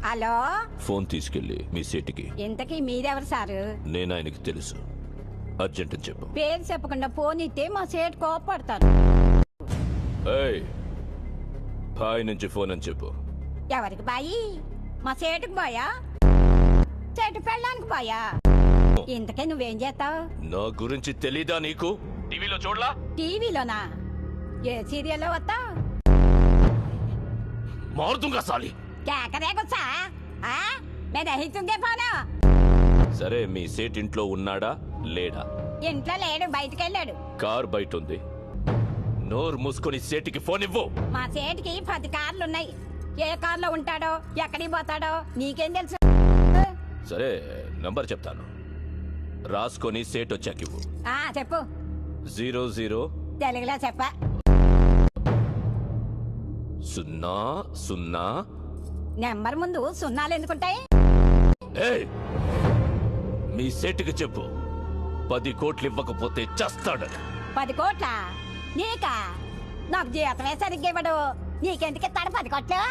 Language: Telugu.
హలో, ఫోన్ తీసుకెళ్ళి మీ సీటుకి. ఇంతకీ మీరెవరు సారు? నేను ఆయనకి తెలుసు. అర్జెంట్ అని చెప్పు. పేరు చెప్పకుండా ఫోన్ ఇస్తే మా సేటు కోపడతారు. ఏయ్, బాయ్ నుంచి ఫోన్ అని చెప్పు. ఎవరికి బాయి? మా సేటుకు బాయా? చెట్టు పెళ్ళడానికి బాయా? ఇంతకే నువ్వేం చేస్తావు? నా గురించి తెలీదా నీకు? టీవీలో చూడలా? టీవీలోనా? ఏ సీరియల్లో వస్తావు? మారుతుంగా సాలి. కేకరే గుచ్చా? నేను దహితుంగే పోను. సరే, మీ సేట్ ఇంట్లో ఉన్నాడా లేడా? ఇంట్లో లేడు, బయటికి వెళ్ళాడు. కార్ బయట ఉంది. నోరు మూసుకొని సేటికి ఫోన్ ఇవ్వు. మా సేటుకి 10 కార్లున్నాయి. ఏ కార్లో ఉంటాడో, ఎక్కడికి పోతాడో నీకేం తెలుసు? సరే, నంబర్ చెప్తాను, రాసుకొని సేట్ వచ్చాక ఇవ్వు. చెప్పు. 00 తెలుగులో చెప్ప. 00. నెంబర్ ముందు సున్నాలు ఎందుకుంటాయి? ఏయ్, మీ సేటుకి చెప్పు, 10 కోట్లు ఇవ్వకపోతే చస్తాడు. 10 కోట్ల? నీకా? నాకు జీతమే సరిగ్గా ఇవ్వడు. నీకెందుకు ఇస్తాడు 10 కోట్లు?